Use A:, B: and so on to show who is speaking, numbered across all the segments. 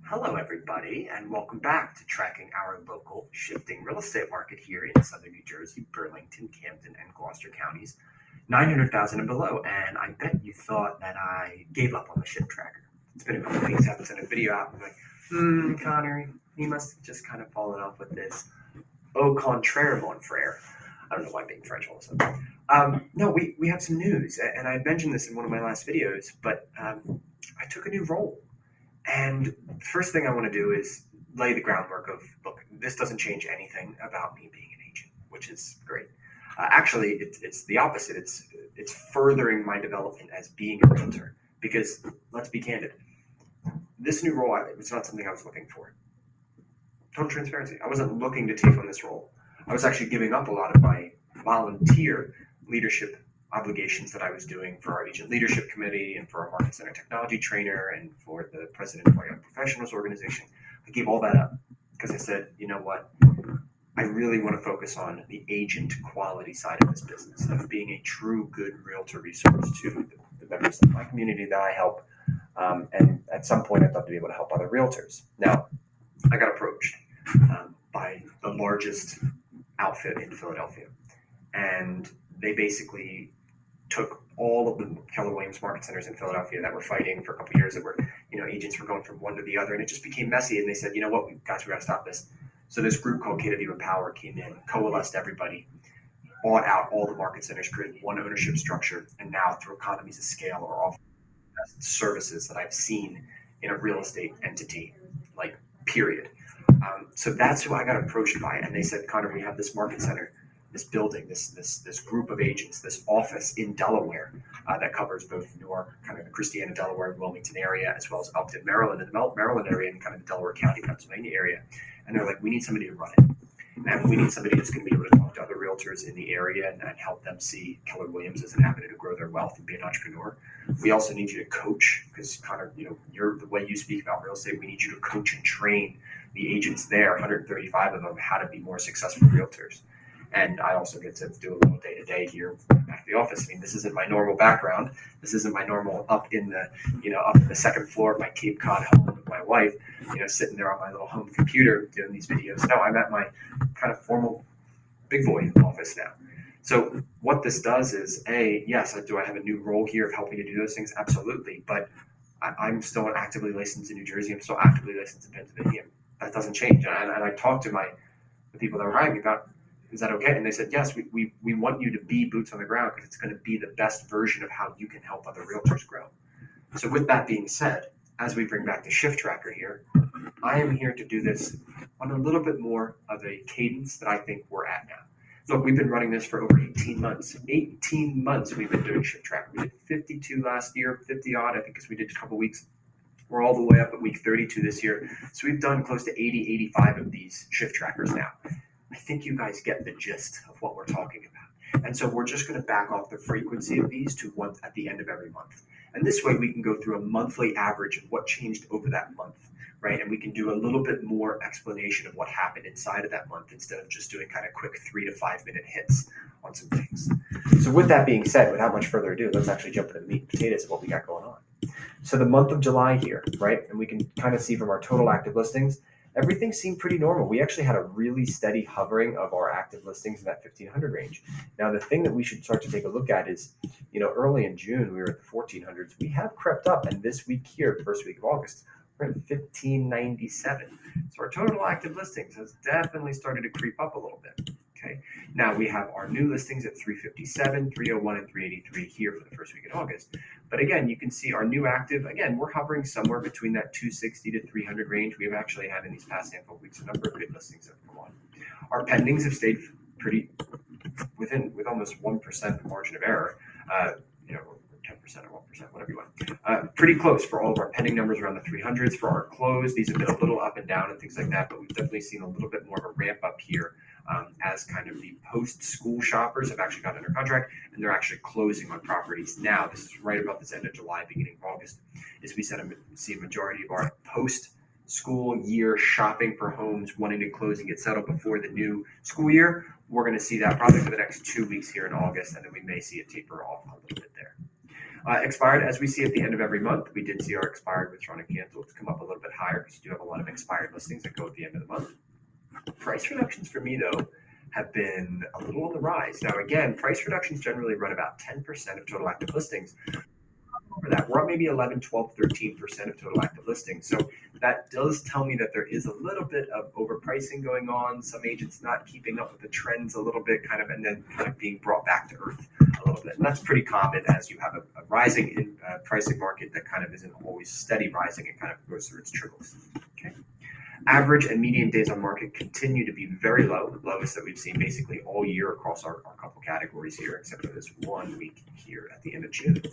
A: Hello, everybody, and welcome back to tracking our local shifting real estate market here in southern New Jersey, Burlington, Camden, and Gloucester counties, 900,000 and below. And I bet you thought that I gave up on the shift tracker. It's been a couple of weeks, I haven't sent a video out. I'm like, Connor, he must have just kind of fallen off with this au contraire, mon frere. I don't know why I'm being French all of a sudden. No, we have some news, and I mentioned this in one of my last videos, but I took a new role. And the first thing I want to do is lay the groundwork of, look, this doesn't change anything about me being an agent, which is great. Actually, it's the opposite. It's furthering my development as being a realtor because, let's be candid, this new role, it's not something I was looking for. Total transparency. I wasn't looking to take on this role. I was actually giving up a lot of my volunteer leadership obligations that I was doing for our agent leadership committee and for our market center technology trainer and for the president of our young professionals organization. I gave all that up because I said, you know what? I really want to focus on the agent quality side of this business, of being a true good realtor resource to the members of my community that I help. And at some point, I'd love to be able to help other realtors. Now, I got approached by the largest outfit in Philadelphia, and they basically took all of the Keller Williams market centers in Philadelphia that were fighting for a couple of years, that were, agents were going from one to the other, and it just became messy. And they said, you know what, guys, we got to stop this. So this group called K-W Power came in, coalesced everybody, bought out all the market centers, created one ownership structure, and now through economies of scale are offering the best services that I've seen in a real estate entity, like period. So that's who I got approached by, and they said, Connor, we have this market center, this building, this group of agents, this office in Delaware that covers both Newark, kind of the Christiana, Delaware, and Wilmington area, as well as Elkton, Maryland, and the Maryland area, and kind of the Delaware County, Pennsylvania area. And they're like, we need somebody to run it. And we need somebody who's going to be able to talk to other realtors in the area and help them see Keller Williams as an avenue to grow their wealth and be an entrepreneur. We also need you to coach because, Connor, you're the way you speak about real estate. We need you to coach and train the agents there, 135 of them, how to be more successful realtors. And I also get to do a little day-to-day here back at the office. I mean, this isn't my normal background. This isn't my normal up in the second floor of my Cape Cod home with my wife, sitting there on my little home computer doing these videos. No, I'm at my kind of formal big boy office now. So what this does is, yes, do I have a new role here of helping to do those things? Absolutely. But I'm still actively licensed in New Jersey. I'm still actively licensed in Pennsylvania. That doesn't change. And I talked to the people that were hiring me about, is that okay? And they said, yes, we want you to be boots on the ground because it's going to be the best version of how you can help other realtors grow. So with that being said, as we bring back the shift tracker here, I am here to do this on a little bit more of a cadence that I think we're at now. Look, we've been running this for over 18 months. 18 months we've been doing shift tracker. We did 52 last year, 50 odd, I think, because we did a couple weeks. We're all the way up at week 32 this year. So we've done close to 80, 85 of these shift trackers now. I think you guys get the gist of what we're talking about. And so we're just going to back off the frequency of these to once at the end of every month. And this way we can go through a monthly average of what changed over that month, right? And we can do a little bit more explanation of what happened inside of that month instead of just doing kind of quick 3 to 5 minute hits on some things. So with that being said, without much further ado, let's actually jump into the meat and potatoes of what we got going on. So the month of July here, right? And we can kind of see from our total active listings, everything seemed pretty normal. We actually had a really steady hovering of our active listings in that 1,500 range. Now, the thing that we should start to take a look at is, early in June, we were at the 1,400s. We have crept up, and this week here, first week of August, we're at 1,597. So our total active listings has definitely started to creep up a little bit. Okay. Now we have our new listings at 357, 301, and 383 here for the first week in August. But again, you can see our new active, again, we're hovering somewhere between that 260 to 300 range. We've actually had in these past handful of weeks a number of good listings that have come on. Our pendings have stayed pretty with almost 1% margin of error, 10% or 1%, whatever you want. Pretty close for all of our pending numbers around the 300s. For our close, these have been a little up and down and things like that, but we've definitely seen a little bit more of a ramp up here as kind of the post-school shoppers have actually got under contract and they're actually closing on properties now. This is right about this end of July, beginning of August, is we see a majority of our post-school year shopping for homes, wanting to close and get settled before the new school year. We're going to see that probably for the next 2 weeks here in August, and then we may see it taper off a little bit there. Expired, as we see at the end of every month, we did see our expired, withdrawn, and canceled come up a little bit higher because you do have a lot of expired listings that go at the end of the month. Price reductions for me, though, have been a little on the rise. Now, again, price reductions generally run about 10% of total active listings. Over that, we're at maybe 11, 12, 13% of total active listings. So that does tell me that there is a little bit of overpricing going on. Some agents not keeping up with the trends a little bit, and then kind of being brought back to earth a little bit. And that's pretty common as you have a rising pricing market that kind of isn't always steady rising. It kind of goes through its trickles. Okay. Average and median days on market continue to be very low, the lowest that we've seen basically all year across our couple categories here, except for this 1 week here at the end of June.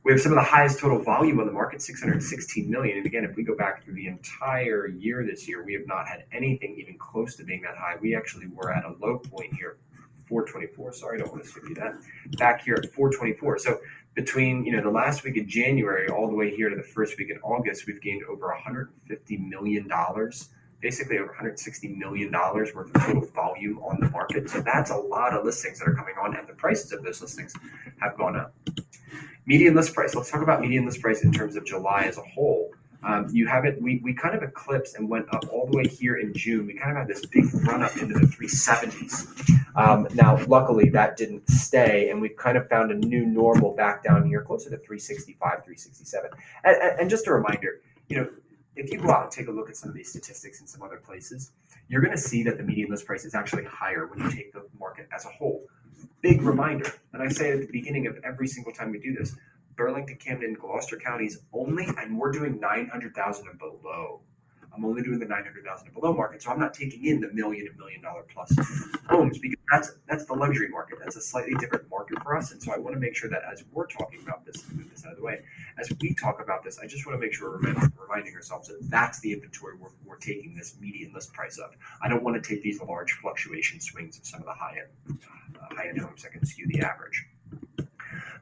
A: We have some of the highest total volume on the market, 616 million. And again, if we go back through the entire year this year, we have not had anything even close to being that high. We actually were at a low point here, 424. Sorry, I don't want to skip you that. Back here at 424. So between the last week of January all the way here to the first week in August, we've gained over $150 million, basically over $160 million worth of total volume on the market. So that's a lot of listings that are coming on, and the prices of those listings have gone up. Median list price. Let's talk about median list price in terms of July as a whole. You have it. We kind of eclipsed and went up all the way here in June. We kind of had this big run up into the 370s. Now, luckily, that didn't stay, and we've kind of found a new normal back down here, closer to 365, 367. And just a reminder, if you go out and take a look at some of these statistics in some other places, you're going to see that the median list price is actually higher when you take the market as a whole. Big reminder, and I say it at the beginning of every single time we do this, Burlington, Camden, Gloucester counties only, and we're doing 900,000 and below. I'm only doing the 900,000 and below market, so I'm not taking in the $1 million and $1 million plus homes, because that's the luxury market. That's a slightly different market for us, and so I want to make sure that as we're talking about this, move this out of the way, as we talk about this, I just want to make sure we're reminding ourselves that that's the inventory we're taking this median list price of. I don't want to take these large fluctuation swings of some of the high-end homes that can skew the average.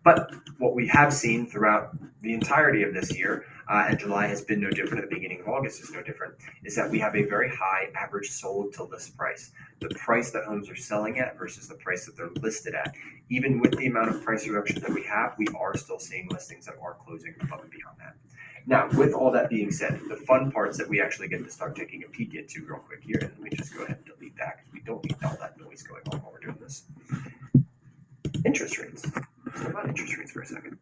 A: But what we have seen throughout the entirety of this year, and July has been no different, at the beginning of August is no different, is that we have a very high average sold to list price. The price that homes are selling at versus the price that they're listed at. Even with the amount of price reduction that we have, we are still seeing listings that are closing above and beyond that. Now, with all that being said, the fun parts that we actually get to start taking a peek into real quick here, and let me just go ahead and delete that because we don't need all that noise going on while we're doing this. Interest rates. Let's talk about interest rates for a second.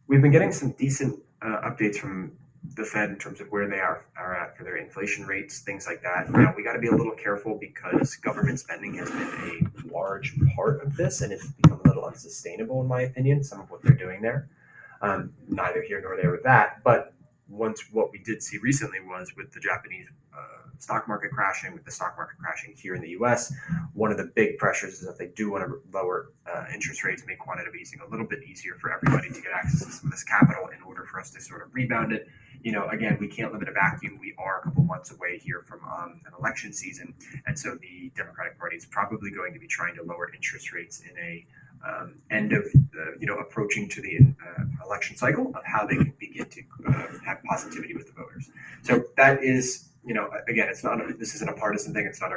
A: We've been getting some decent updates from the Fed in terms of where they are at for their inflation rates, things like that. Now, we got to be a little careful because government spending has been a large part of this, and it's become a little unsustainable, in my opinion, some of what they're doing there. Neither here nor there with that. But what we did see recently was with the Japanese stock market crashing, with the stock market crashing here in the U.S., one of the big pressures is that they do want to lower interest rates, make quantitative easing a little bit easier for everybody to get access to some of this capital in order for us to sort of rebound it. Again, we can't live in a vacuum. We are a couple months away here from an election season. And so the Democratic Party is probably going to be trying to lower interest rates in a end of, approaching to the election cycle of how they can begin to have positivity with the voters. So that is, again, this isn't a partisan thing. It's not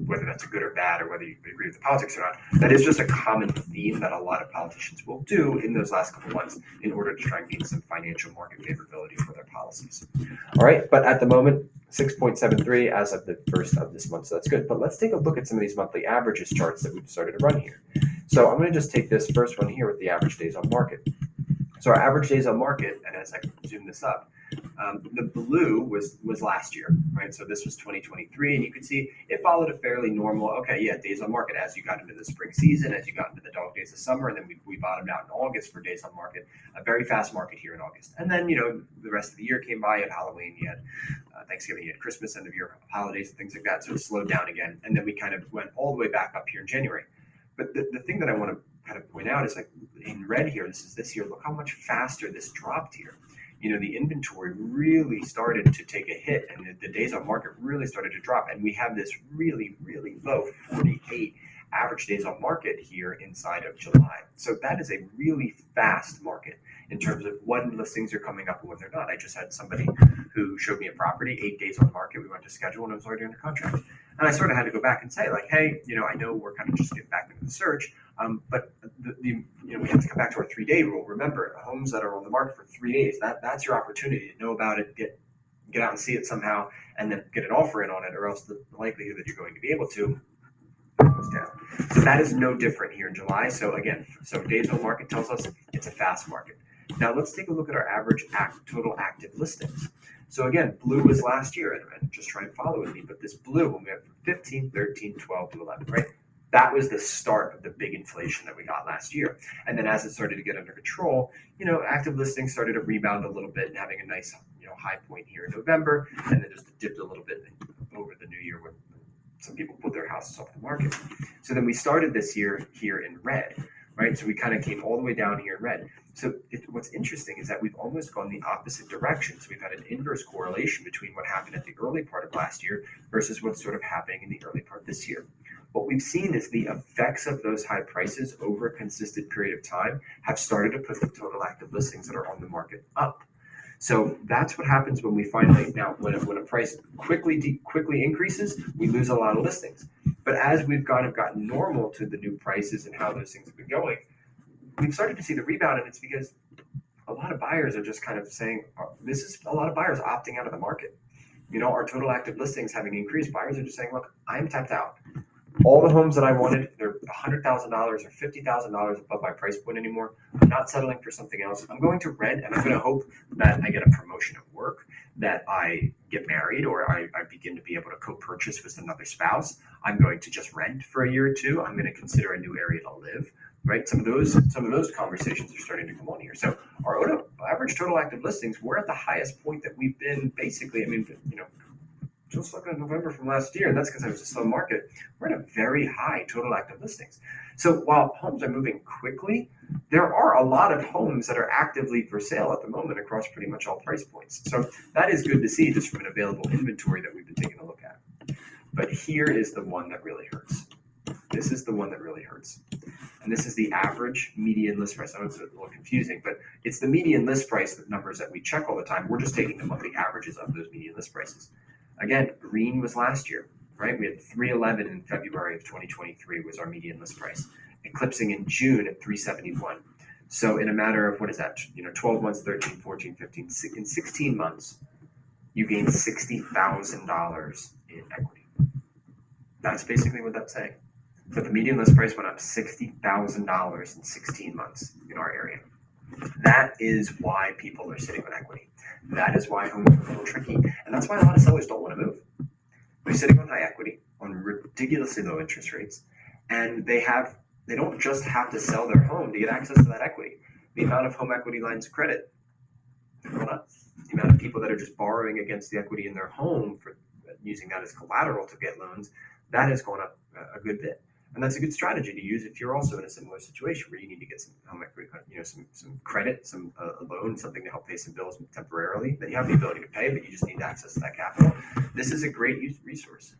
A: whether that's good or bad or whether you agree with the politics or not. That is just a common theme that a lot of politicians will do in those last couple of months in order to try and gain some financial market favorability for their policies. All right, but at the moment, 6.73 as of the first of this month, so that's good. But let's take a look at some of these monthly averages charts that we've started to run here. So I'm going to just take this first one here with the average days on market. So our average days on market, and as I zoom this up, the blue was last year, right? So this was 2023, and you can see it followed a fairly normal, days on market as you got into the spring season, as you got into the dog days of summer, and then we bottomed out in August for days on market, a very fast market here in August. And then, the rest of the year came by. You had Halloween, you had Thanksgiving, you had Christmas, end of year holidays, and things like that. So it slowed down again. And then we kind of went all the way back up here in January. But the thing that I want to kind of point out is, like in red here, this is this year, look how much faster this dropped here. The inventory really started to take a hit, and the days on market really started to drop. And we have this really, really low 48 average days on market here inside of July. So that is a really fast market in terms of when listings are coming up and when they're not. I just had somebody who showed me a property, 8 days on market. We went to schedule and it was already under contract. And I sort of had to go back and say, like, hey, I know we're kind of just getting back into the search, but the we have to come back to our 3-day rule. Remember, homes that are on the market for 3 days, that's your opportunity to know about it, get out and see it somehow, and then get an offer in on it, or else the likelihood that you're going to be able to goes down. So that is no different here in July. So again, days on market tells us it's a fast market. Now let's take a look at our average total active listings. So again, blue was last year, and just try and follow with me, but this blue, when we have 15, 13, 12 to 11, right? That was the start of the big inflation that we got last year. And then as it started to get under control, active listings started to rebound a little bit and having a nice, high point here in November, and then just dipped a little bit over the new year when some people put their houses off the market. So then we started this year here in red, right? So we kind of came all the way down here in red. So what's interesting is that we've almost gone the opposite direction. So we've had an inverse correlation between what happened at the early part of last year versus what's sort of happening in the early part this year. What we've seen is the effects of those high prices over a consistent period of time have started to put the total active listings that are on the market up. So that's what happens when we finally, now when a price quickly increases, we lose a lot of listings. But as we've kind of gotten normal to the new prices and how those things have been going, we've started to see the rebound, and it's because a lot of buyers are just kind of saying, this is a lot of buyers opting out of the market. Our total active listings having increased, buyers are just saying, look, I'm tapped out. All the homes that I wanted, they're $100,000 or $50,000 above my price point anymore. I'm not settling for something else. I'm going to rent, and I'm going to hope that I get a promotion at work, that I get married, or I begin to be able to co-purchase with another spouse. I'm going to just rent for a year or two. I'm going to consider a new area to live. Right? Some of those conversations are starting to come on here. So our average total active listings, we're at the highest point that we've been basically. Just looking at November from last year, and that's because it was a slow market. We're at a very high total active listings. So while homes are moving quickly, there are a lot of homes that are actively for sale at the moment across pretty much all price points. So that is good to see just from an available inventory that we've been taking a look at. But here is the one that really hurts. This is the one that really hurts. And this is the average median list price. I know it's a little confusing, but it's the median list price, the numbers that we check all the time. We're just taking the monthly averages of those median list prices. Again, green was last year, right? We had 311 in February of 2023 was our median list price, eclipsing in June at 371. So in a matter of, 12 months, 13, 14, 15, in 16 months, you gained $60,000 in equity. That's basically what that's saying. So the median list price went up $60,000 in 16 months in our area. That is why people are sitting on equity. That is why homes are a little tricky. And that's why a lot of sellers don't want to move. They're sitting on high equity, on ridiculously low interest rates, and they don't just have to sell their home to get access to that equity. The amount of home equity lines of credit are going up. The amount of people that are just borrowing against the equity in their home for using that as collateral to get loans, that has gone up a good bit. And that's a good strategy to use if you're also in a similar situation where you need to get some home equity, some credit, a loan, something to help pay some bills temporarily. That you have the ability to pay, but you just need access to that capital. This is a great resource.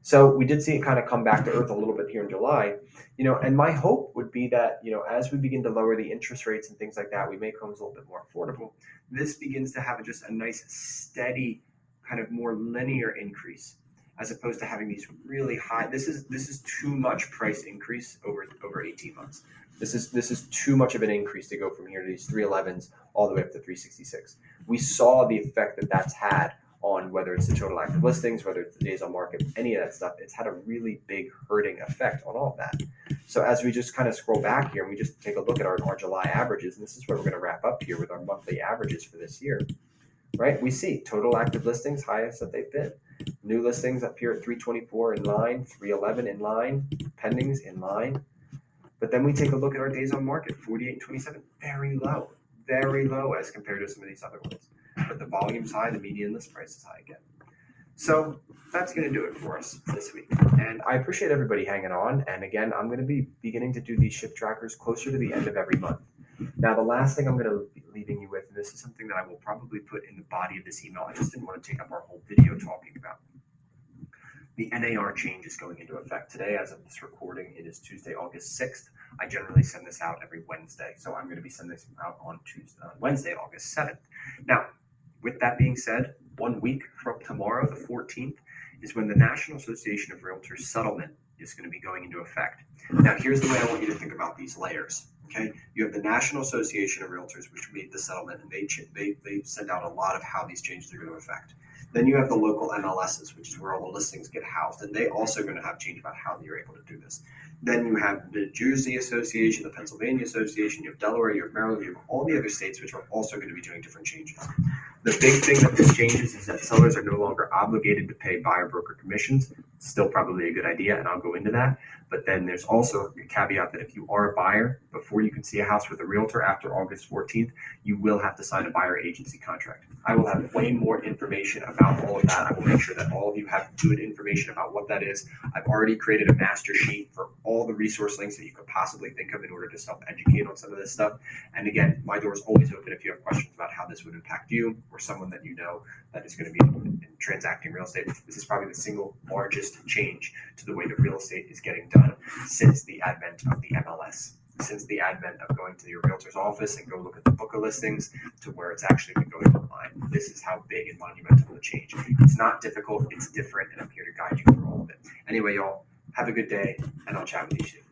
A: So we did see it kind of come back to earth a little bit here in July, and my hope would be that, as we begin to lower the interest rates and things like that, we make homes a little bit more affordable. This begins to have just a nice, steady, kind of more linear increase, as opposed to having these really high. This is too much price increase over 18 months. This is too much of an increase to go from here to these 311s all the way up to 366. We saw the effect that that's had on whether it's the total active listings, whether it's the days on market, any of that stuff. It's had a really big hurting effect on all of that. So as we just kind of scroll back here and we just take a look at our July averages, and this is where we're going to wrap up here with our monthly averages for this year, right? We see total active listings highest that they've been. New listings up here at 324 in line, 311 in line, pendings in line. But then we take a look at our days on market, 48 and 27, very low as compared to some of these other ones. But the volume's high, the median list price is high again. So that's going to do it for us this week. And I appreciate everybody hanging on. And again, I'm going to be beginning to do these shift trackers closer to the end of every month. Now, the last thing I'm going to be leaving you with, and this is something that I will probably put in the body of this email. I just didn't want to take up our whole video talking about. The NAR change is going into effect today. As of this recording, it is Tuesday, August 6th. I generally send this out every Wednesday. So I'm going to be sending this out on Wednesday, August 7th. Now, with that being said, 1 week from tomorrow, the 14th, is when the National Association of Realtors settlement is going to be going into effect. Now, here's the way I want you to think about these layers.
B: Okay, you have the National Association of Realtors, which made the settlement, and they send out a lot of how these changes are going to affect. Then you have the local MLSs, which is where all the listings get housed, and they also are going to have change about how you're able to do this. Then you have the Jersey Association, the Pennsylvania Association, you have Delaware, you have Maryland, you have all the other states which are also going to be doing different changes.
A: The big thing that this changes is that sellers are no longer obligated to pay buyer broker commissions. Still probably a good idea, and I'll go into that. But then there's also a caveat that if you are a buyer, before you can see a house with a realtor after August 14th, you will have to sign a buyer agency contract. I will have way more information about all of that. I will make sure that all of you have good information about what that is. I've already created a master sheet for all the resource links that you could possibly think of in order to self-educate on some of this stuff. And again, my door is always open if you have questions about how this would impact you or someone that you know that is going to be in transacting real estate. This is probably the single largest change to the way that real estate is getting done since the advent of the MLS, since the advent of going to your realtor's office and go look at the book of listings to where it's actually been going online. This is how big and monumental the change. It's not difficult, it's different, and I'm here to guide you through all of it. Anyway, y'all, have a good day, and I'll chat with you soon.